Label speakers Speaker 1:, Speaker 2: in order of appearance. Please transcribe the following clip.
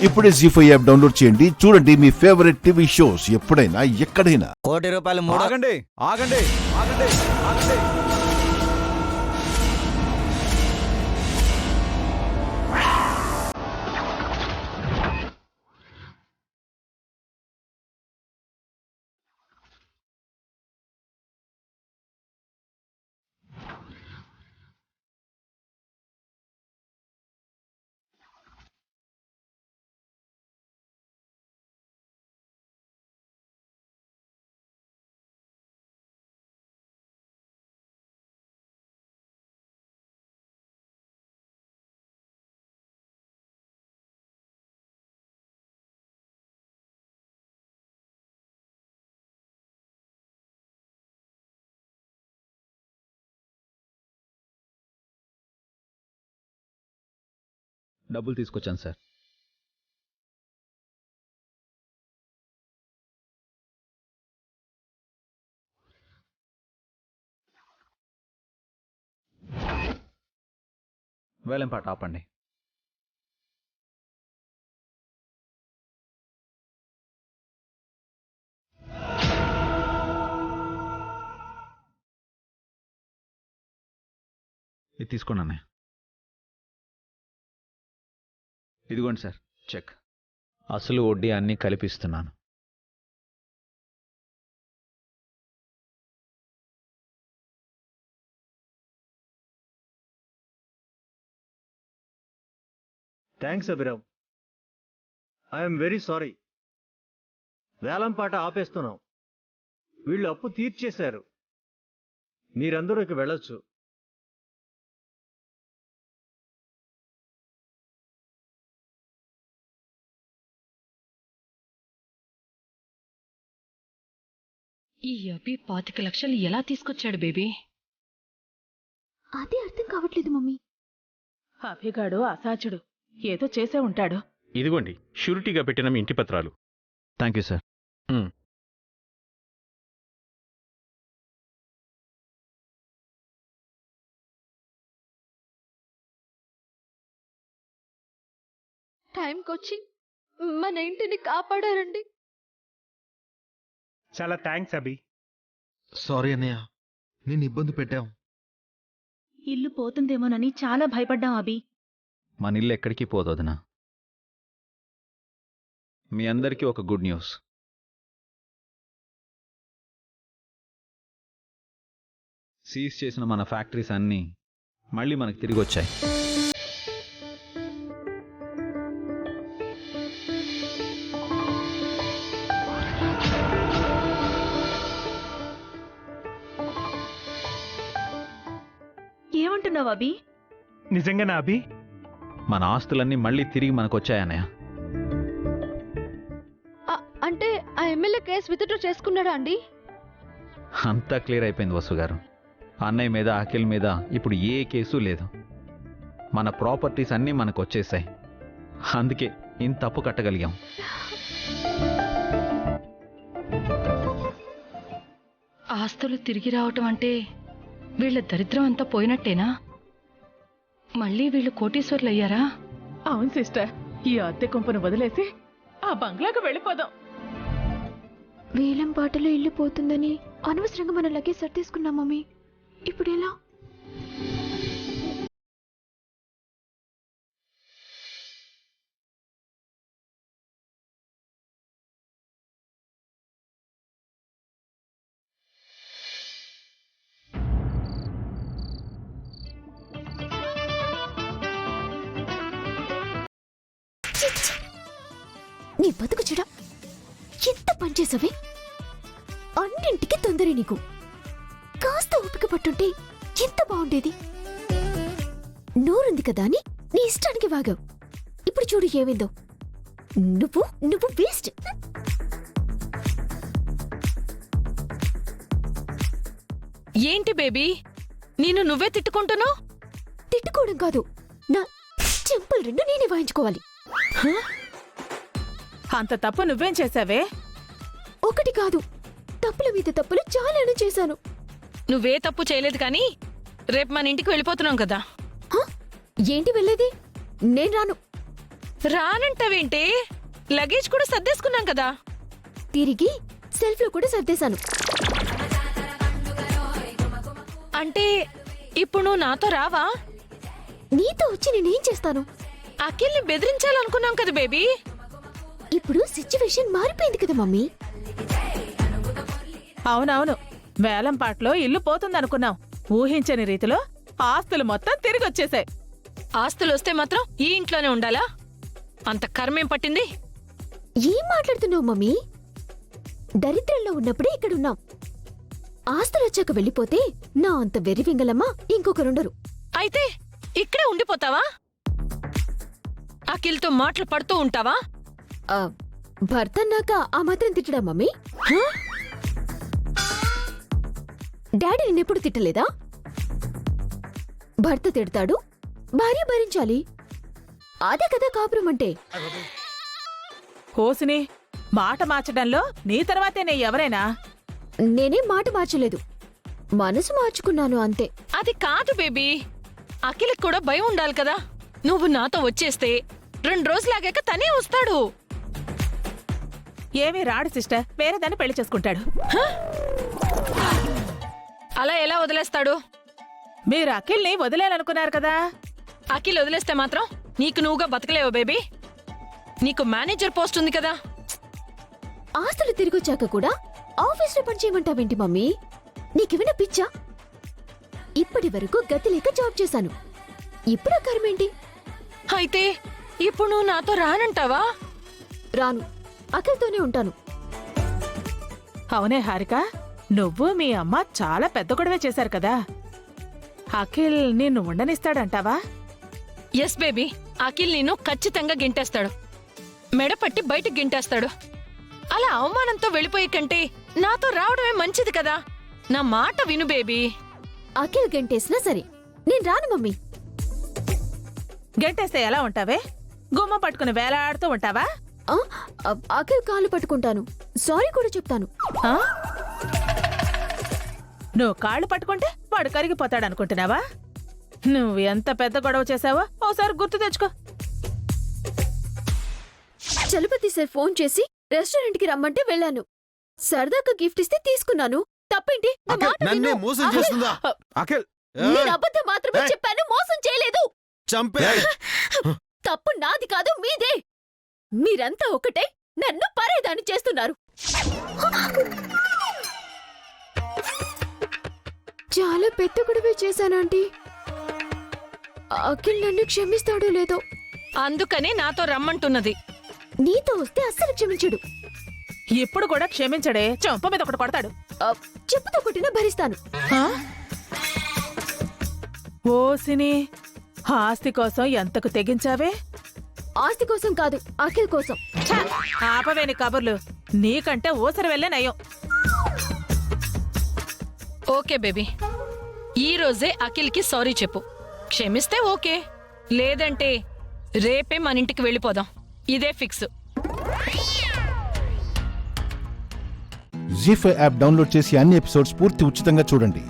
Speaker 1: ఇప్పుడే జీ5 app download చేయండి. చూడండి మీ ఫేవరెట్ టీవీ షోస్ ఎప్పుడైనా ఎక్కడైనా.
Speaker 2: ₹1,00,00,000
Speaker 3: ఆగండి ఆగండి ఆగండి ఆగండి.
Speaker 4: డబ్బులు తీసుకొచ్చాను సార్. వేలంపాట ఆపండి. ఇది తీసుకోండి అన్నయ్య. ఇదిగోండి సార్ చెక్. అసలు వడ్డీ అన్నీ కలిపిస్తున్నాను.
Speaker 5: Thanks Abhiram. I'm very sorry. వేలంపాట ఆపేస్తున్నాం. వీళ్ళు అప్పు తీర్చేశారు. మీరందరూ ఇక వెళ్ళొచ్చు.
Speaker 6: ఈ అభి 25 లక్షలు ఎలా తీసుకొచ్చాడు బేబీ?
Speaker 7: అదే అర్థం కావట్లేదు మమ్మీ.
Speaker 6: అభిగాడు అసాచుడు, ఏదో చేసే ఉంటాడు.
Speaker 8: ఇదిగోండి షూరిటీగా పెట్టిన మీ ఇంటి పత్రాలు.
Speaker 4: Thank you sir.
Speaker 7: టైంకొచ్చి మన ఇంటిని కాపాడారండి.
Speaker 9: చాలా థ్యాంక్స్ అభి.
Speaker 10: సారీ అన్నయ్య, నేను ఇబ్బంది పెట్టాం.
Speaker 7: ఇల్లు పోతుందేమోనని చాలా భయపడ్డాం అభి.
Speaker 4: మన ఇల్లు ఎక్కడికి పోదొదనా. మీ అందరికీ ఒక గుడ్ న్యూస్. సీజ్ చేసిన మన ఫ్యాక్టరీస్ అన్నీ మళ్ళీ మనకు తిరిగి వచ్చాయి.
Speaker 7: ఏమంటున్నావు అభి?
Speaker 9: నిజంగానా అభి?
Speaker 4: మన ఆస్తులన్నీ మళ్ళీ తిరిగి మనకు వచ్చాయన్నయ్య.
Speaker 7: అంటే ఆ ఎమ్మెల్యే కేసు విత్డ్రా చేసుకున్నాడా అండి?
Speaker 4: అంతా క్లియర్ అయిపోయింది వసు గారు. అన్నయ్య మీద అఖిల్ మీద ఇప్పుడు ఏ కేసు లేదు. మన ప్రాపర్టీస్ అన్నీ మనకు వచ్చేసాయి. అందుకే ఇంత తప్పు కట్టగలిగాం.
Speaker 6: ఆస్తులు తిరిగి రావటం అంటే వీళ్ళ దరిద్రం అంతా పోయినట్టేనా? మళ్ళీ వీళ్ళు కోటీశ్వర్లు అయ్యారా?
Speaker 11: అవును సిస్టర్, ఈ అద్దె కొంపను వదిలేసి ఆ బంగ్లాకు వెళ్ళిపోదాం.
Speaker 7: వేలం పాటలో ఇల్లు పోతుందని అనవసరంగా మన లగేజ్ సర్దేసుకున్నాం మమ్మీ. ఇప్పుడు ఎలా? నీ బతుకు చూడ, ఎంత పనిచేసావే. అన్నింటికి తొందర నీకు. కాస్త ఓపిక పట్టుంటే ఎంత బాగుండేది. నోరుంది కదా అని నీ ఇష్టానికి వాగావు. ఇప్పుడు చూడు ఏమైందో. నువ్వు నువ్వు వేస్ట్.
Speaker 6: ఏంటి బేబీ, నేను నువ్వే తిట్టుకుంటున్నావు?
Speaker 7: తిట్టుకోవడం కాదు, నా చెంపలు రెండు నేనే వాయించుకోవాలి.
Speaker 11: అంత తప్పు నువ్వేం చేశావే?
Speaker 7: ఒకటి కాదు, తప్పుల మీద తప్పులు చాలానే చేశాను.
Speaker 6: నువ్వే తప్పు చేయలేదు కానీ రేపు మన ఇంటికి వెళ్ళిపోతున్నాం కదా.
Speaker 7: ఏంటి వెళ్ళేది? నేను రాను.
Speaker 6: రానంటావేంటి? లగేజ్ కూడా సర్దేసుకున్నాం కదా.
Speaker 7: తిరిగి సెల్ఫ్ లో కూడా సర్దేశాను.
Speaker 6: అంటే ఇప్పుడు నువ్వు నాతో రావా?
Speaker 7: నీతో వచ్చి నేనేం చేస్తాను?
Speaker 6: అఖిల్ని బెదిరించాలనుకున్నాం కదా బేబీ.
Speaker 7: ఇప్పుడు సిచ్యువేషన్ మారిపోయింది కదా మమ్మీ.
Speaker 11: అవునవును, వేలంపాట్లో ఇల్లు పోతుందనుకున్నాం. ఊహించని రీతిలో ఆస్తులు మొత్తం తిరిగి వచ్చేసాయి.
Speaker 6: ఆస్తులు వస్తే మాత్రం ఈ ఇంట్లోనే ఉండాలా? అంత కర్మేం పట్టింది?
Speaker 7: ఏం మాట్లాడుతున్నావు మమ్మీ? దరిద్రంలో ఉన్నప్పుడే ఇక్కడున్నాం. ఆస్తులు వచ్చాక వెళ్ళిపోతే నా అంత వెర్రివింగలమ్మా ఇంకొకరుండరు.
Speaker 6: అయితే ఇక్కడే ఉండిపోతావా? అఖిల్తో మాటలు పడుతూ ఉంటావా?
Speaker 7: ఆ, భర్త అన్నాక ఆ మాత్రం తిట్టడా మమ్మీ? డాడీ నిన్నెప్పుడు తిట్టలేదా? భర్త తిడతాడు, భార్య భరించాలి. అదే కదా కాపురం అంటే.
Speaker 11: హోసిని, మాట మార్చడంలో నీ తర్వాతేనే ఎవరైనా.
Speaker 7: నేనేం మాట మార్చలేదు, మనసు మార్చుకున్నాను అంతే.
Speaker 6: అది కాదు బేబీ. అఖిల్కి కూడా భయం ఉండాలి కదా. నువ్వు నాతో వచ్చేస్తే 2 రోజులాగాక తనే వస్తాడు.
Speaker 11: ఏమీ రాడు సిస్టర్, వేరే దాన్ని పెళ్లి చేసుకుంటాడు.
Speaker 6: అలా ఎలా వదిలేస్తాడు?
Speaker 11: మీరు అఖిల్ని వదిలేయాలనుకున్నారు కదా.
Speaker 6: అఖిల్ వదిలేస్తే మాత్రం నీకు నువ్వుగా బతకలేవు బేబీ. నీకు మేనేజర్ పోస్ట్ ఉంది కదా.
Speaker 7: ఆస్తులు తిరిగొచ్చాక కూడా ఆఫీస్లో పని చేయమంటావేంటి మమ్మీ? నీకేమైనా పిచ్చా? ఇప్పటి వరకు గతి లేక జాబ్ చేశాను, ఇప్పుడు ఆ కర్మేంటి?
Speaker 6: అయితే ఇప్పుడు నువ్వు నాతో రానంటావా?
Speaker 7: రాను, అఖిల్తోనే ఉంటాను.
Speaker 11: అవునే హారిక, నువ్వు మీ అమ్మ చాలా పెద్ద గొడవే చేశారు కదా. అఖిల్ నిన్ను ఉండనిస్తాడంటావా?
Speaker 6: ఎస్ బేబీ, అఖిల్ నిన్ను ఖచ్చితంగా గింటేస్తాడు. మెడపట్టి బయటకు గింటేస్తాడు. అలా అవమానంతో వెళ్ళిపోయే కంటే నాతో రావడమే మంచిది కదా. నా మాట విను బేబీ.
Speaker 7: అఖిల్ గంటేసినా సరే నేను రాను మమ్మీ.
Speaker 11: గెంటేస్తే ఎలా ఉంటావే? గుమ్మ పట్టుకుని వేలాడుతూ ఉంటావా?
Speaker 7: ఆ, అఖిల్ కాళ్ళు పట్టుకుంటాను, సారీ కూడా చెప్తాను.
Speaker 11: ఆ? నువ్వు కాళ్ళు పట్టుకుంటే వాడు కరిగిపోతాడనుకుంటున్నావా? నువ్వు ఎంత పెద్ద గొడవ చేశావో ఓసారి గుర్తు తెచ్చుకో.
Speaker 7: చలపతి సార్ ఫోన్ చేసి రెస్టారెంట్ కి రమ్మంటే వెళ్ళాను. సరదాగా గిఫ్ట్ ఇస్తే తీసుకున్నాను. తప్పేంటి? నా మాట విను.
Speaker 10: నన్నే మోసం చేస్తుందా?
Speaker 3: అఖిల్
Speaker 7: నేను అబద్ధం మాత్రమే చెప్పాను, మోసం చేయలేదు.
Speaker 10: చంపే.
Speaker 7: తప్పు నాది కాదు, మీదే. మీరంతా ఒకటే నన్ను పరేదాన్ని చేస్తున్నారు. చాలా పెద్ద గొడవే చేశానంటీ. అఖిల్ నన్ను క్షమిస్తాడో లేదో.
Speaker 6: అందుకనే నాతో రమ్మంటున్నది.
Speaker 7: నీతో వస్తే అస్సలు క్షమించడు.
Speaker 11: ఇప్పుడు కూడా క్షమించడే, చంప మీద ఒకటి కొడతాడు.
Speaker 7: చెప్పుతో కొట్టినా భరిస్తాను.
Speaker 11: ఓసిని, ఆస్తి కోసం ఎంతకు తెగించావే?
Speaker 7: ఆస్తి కోసం కాదు, అఖిల్ కోసం.
Speaker 11: ఛ! ఆపవేని కబుర్లు, నీకంటే ఊసరి వెళ్ళే నయం.
Speaker 6: ఓకే బేబీ, ఈ రోజే అఖిల్కి సారీ చెప్పు. క్షమిస్తే ఓకే, లేదంటే రేపే మన ఇంటికి వెళ్ళిపోదాం. ఇదే ఫిక్స్.
Speaker 1: జీ5 యాప్ డౌన్లోడ్ చేసి అన్ని ఎపిసోడ్స్ పూర్తి ఉచితంగా చూడండి.